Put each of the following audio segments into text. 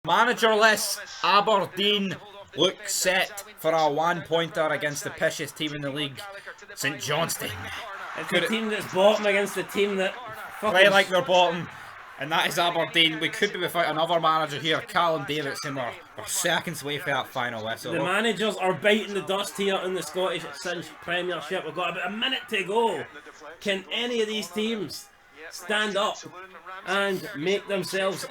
Managerless Aberdeen look set for a one-pointer against the pishest team in the league, St Johnstone. It's the team that's bottom against the team that play like they're bottom, and that is Aberdeen. We could be without another manager here, Callum Davidson. We're seconds away for that final whistle. The managers are biting the dust here in the Scottish Premiership. We've got about a minute to go. Can any of these teams stand up and make themselves...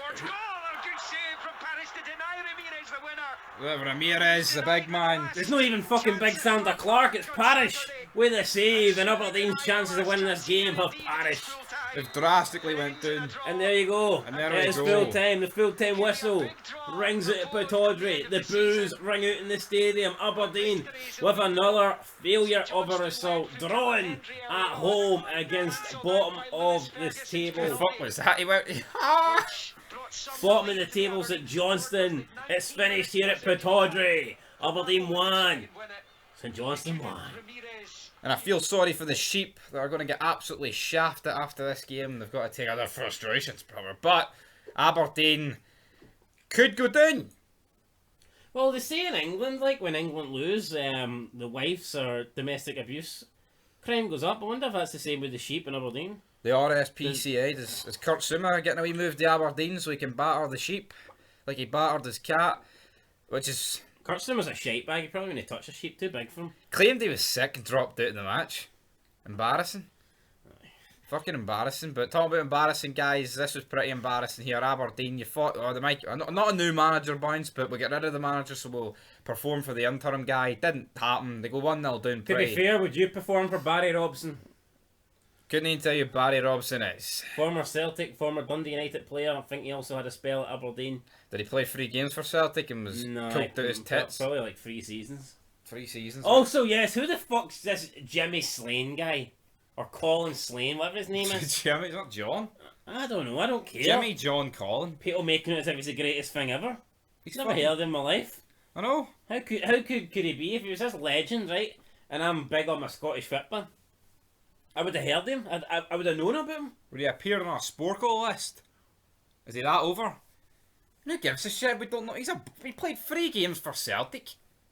Ramirez, the big man. There's not even fucking Big Sander Clark, it's Parish with a save, and Aberdeen's chances of winning this game have perished. They've drastically went down. And there you go. And there it we is go. full time. The full time whistle rings out at Pittodrie. The boos ring out in the stadium. Aberdeen with another failure of a result, drawing at home against bottom of this table. What the fuck was that? He went. Bottom of the tables at Johnstone. It's finished here at Pittodrie. Aberdeen 1, St Johnstone 1. And I feel sorry for the sheep that are going to get absolutely shafted after this game. They've got to take other frustrations, brother. But Aberdeen could go down. Well, they say in England, like when England lose, the wives or domestic abuse crime goes up. I wonder if that's the same with the sheep in Aberdeen. The RSPCA, is Kurt Summer getting a wee move to Aberdeen so he can batter the sheep like he battered his cat, which is... Kirsten was a shite bag. He probably wouldn't touch a sheep, too big for him. Claimed he was sick and dropped out in the match. Embarrassing. Fucking embarrassing. But talking about embarrassing, guys, this was pretty embarrassing here. Aberdeen, you thought, oh, they might, not a new manager bounce, but we'll get rid of the manager so we'll perform for the interim guy. Didn't happen. They go 1-0 down. To be fair, would you perform for Barry Robson? Couldn't even tell you who Barry Robson is. Former Celtic, former Dundee United player. I think he also had a spell at Aberdeen. Did he play 3 games for Celtic and was cooked out his tits? Probably like 3 seasons. 3 seasons. Also, yes, who the fuck's this Jimmy Slane guy? Or Colin Slane, whatever his name is. Jimmy's not John. I don't know, I don't care. Jimmy John Colin. People making it as if he's the greatest thing ever. He's never heard of him in my life. I know. How could he be if he was this legend, right? And I'm big on my Scottish football. I would have heard him. I would have known about him. Would he appear on our Sporkle list? Is he that over? Who gives a shit? We don't know. He played 3 games for Celtic.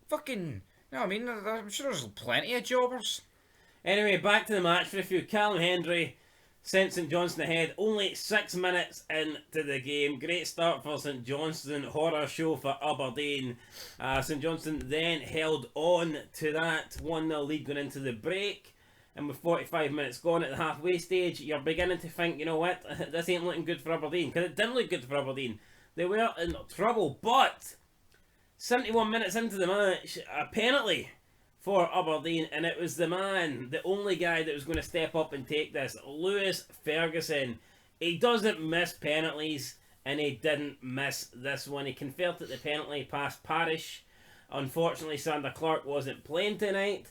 Fucking, you know what I mean? I'm sure there's plenty of jobbers. Anyway, back to the match for a few. Callum Hendry sent St Johnstone ahead. Only 6 minutes into the game. Great start for St Johnstone. Horror show for Aberdeen. St Johnstone then held on to that 1-0 lead going into the break. And with 45 minutes gone at the halfway stage, you're beginning to think, you know what, this ain't looking good for Aberdeen. Because it didn't look good for Aberdeen. They were in trouble. But 71 minutes into the match, a penalty for Aberdeen. And it was the man, the only guy that was going to step up and take this, Lewis Ferguson. He doesn't miss penalties, and he didn't miss this one. He converted the penalty past Parish. Unfortunately, Sander Clark wasn't playing tonight.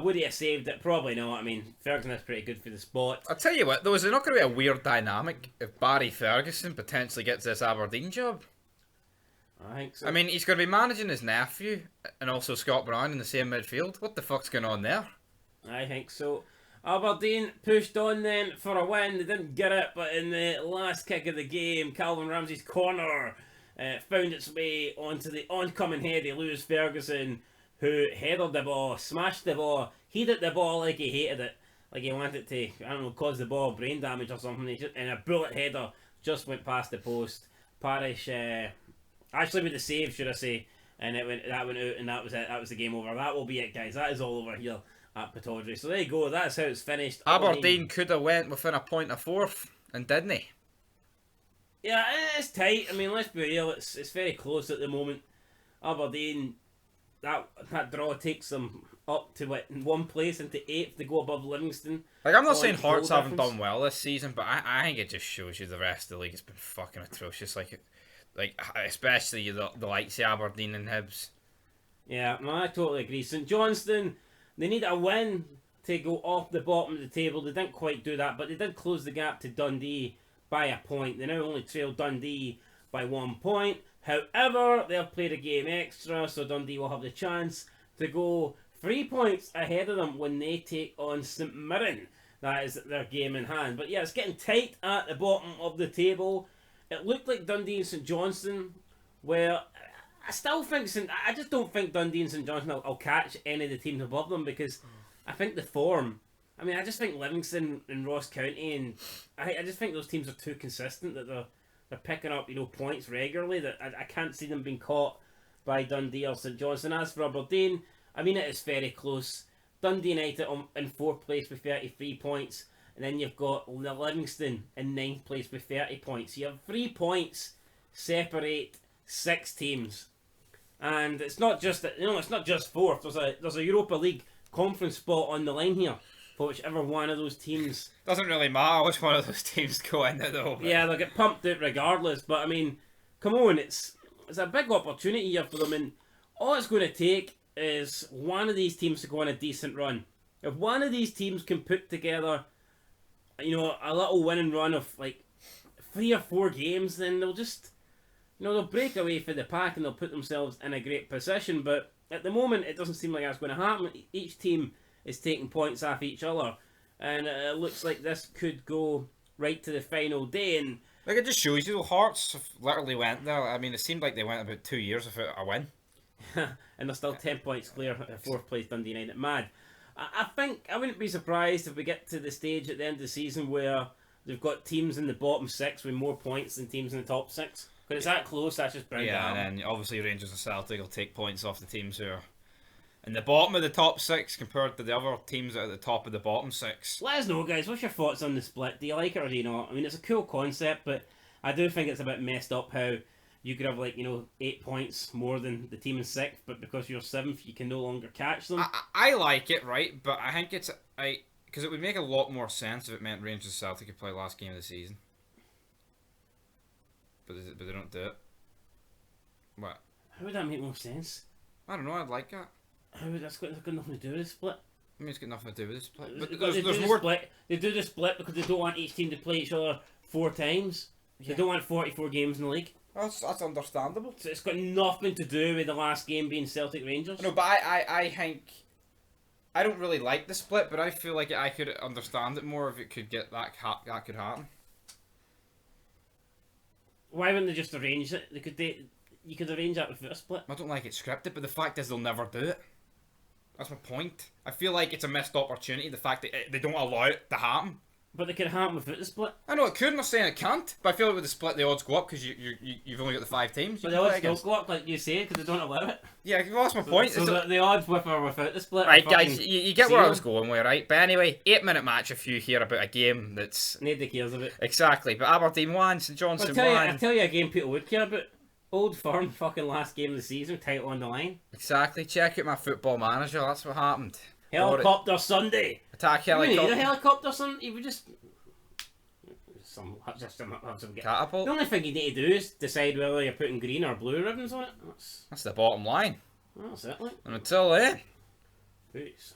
Would he have saved it? Probably not. I mean, Ferguson is pretty good for the spot. I'll tell you what, though, is there not going to be a weird dynamic if Barry Ferguson potentially gets this Aberdeen job? I think so. I mean, he's going to be managing his nephew and also Scott Brown in the same midfield. What the fuck's going on there? I think so. Aberdeen pushed on then for a win. They didn't get it, but in the last kick of the game, Calvin Ramsey's corner found its way onto the oncoming head of Lewis Ferguson, who headed the ball, smashed the ball, heated the ball like he hated it, like he wanted to, I don't know, cause the ball brain damage or something, and a bullet header just went past the post. Parish, actually with the save, should I say, and that went out, and that was it, that was the game over. That will be it, guys, that is all over here at Pittodrie. So there you go, that's how it's finished. Aberdeen could have went within a point of 4th, and didn't he? Yeah, it's tight, I mean, let's be real, it's very close at the moment. Aberdeen... That draw takes them up to what, in 1 place into 8th to go above Livingston. Like, I'm not saying Hearts haven't done well this season, but I think it just shows you the rest of the league has been fucking atrocious. Like especially the likes of Aberdeen and Hibs. Yeah, no, I totally agree. St Johnstone, they need a win to go off the bottom of the table. They didn't quite do that, but they did close the gap to Dundee by a point. They now only trail Dundee by 1 point. However, they'll play the game extra, so Dundee will have the chance to go 3 points ahead of them when they take on St Mirren. That is their game in hand. But yeah, it's getting tight at the bottom of the table. It looked like Dundee and St Johnstone Well, I still think I just don't think Dundee and St Johnstone will catch any of the teams above them because I think the form. I mean, I just think Livingston and Ross County and I just think those teams are too consistent that they're picking up points regularly that I can't see them being caught by Dundee or St Johnstone. As for Aberdeen, I mean it is very close. Dundee United in 4th place with 33 points, and then you've got Livingston in 9th place with 30 points. You have 3 points separate 6 teams, and it's not just it's not just 4th. There's a Europa League conference spot on the line here for whichever one of those teams. Doesn't really matter which one of those teams go in it though. But... Yeah, they'll get pumped out regardless. But I mean, come on, it's a big opportunity here for them, and all it's going to take is one of these teams to go on a decent run. If one of these teams can put together, a little winning run of like 3 or 4 games, then they'll just, they'll break away for the pack and they'll put themselves in a great position. But at the moment, it doesn't seem like that's going to happen. Each team is taking points off each other, and it looks like this could go right to the final day. And like it just shows you, Hearts literally went there. I mean, it seemed like they went about 2 years without a win. And they're still 10 points clear at 4th place Dundee United. Mad. I think I wouldn't be surprised if we get to the stage at the end of the season where they've got teams in the bottom 6 with more points than teams in the top 6. Because it's that close, that's just brown down. And then obviously Rangers and Celtic will take points off the teams who are in the bottom of the top 6 compared to the other teams that are at the top of the bottom 6. Let us know, guys. What's your thoughts on the split? Do you like it or do you not? I mean, it's a cool concept, but I do think it's a bit messed up how you could have 8 points more than the team in 6th, but because you're 7th, you can no longer catch them. I like it, right? But I think it's because it would make a lot more sense if it meant Rangers and Celtic could play last game of the season. But they don't do it. What? How would that make more sense? I don't know. I'd like that. How would that's got nothing to do with the split? I mean, it's got nothing to do with the split. But there's more. They do the split because they don't want each team to play each other 4 times. Yeah. They don't want 44 games in the league. That's understandable. So it's got nothing to do with the last game being Celtic Rangers. No, but I think I don't really like the split, but I feel like I could understand it more if it could get that could happen. Why wouldn't they just arrange it? You could arrange that without a split. I don't like it scripted, but the fact is they'll never do it. That's my point. I feel like it's a missed opportunity, the fact that they don't allow it to happen. But they could happen without the split. I know it could, I'm not saying it can't, but I feel like with the split the odds go up because you've only got the 5 teams. But the odds still go up, like you say, because they don't allow it. Yeah, well, that's my point. So the odds with or without the split. Right, guys, you get where I was going with, right? But anyway, 8-minute match if you hear about a game that's... Nobody cares about. Exactly, but Aberdeen won, St Johnstone won. I tell you a game people would care about. Old Firm, fucking last game of the season, title on the line. Exactly, check out my Football Manager, that's what happened. Helicopter Sunday. Attack helicopter. You need a helicopter Sunday, you would just catapult. The only thing you need to do is decide whether you're putting green or blue ribbons on it. That's the bottom line. That's it, like. And until then. Peace.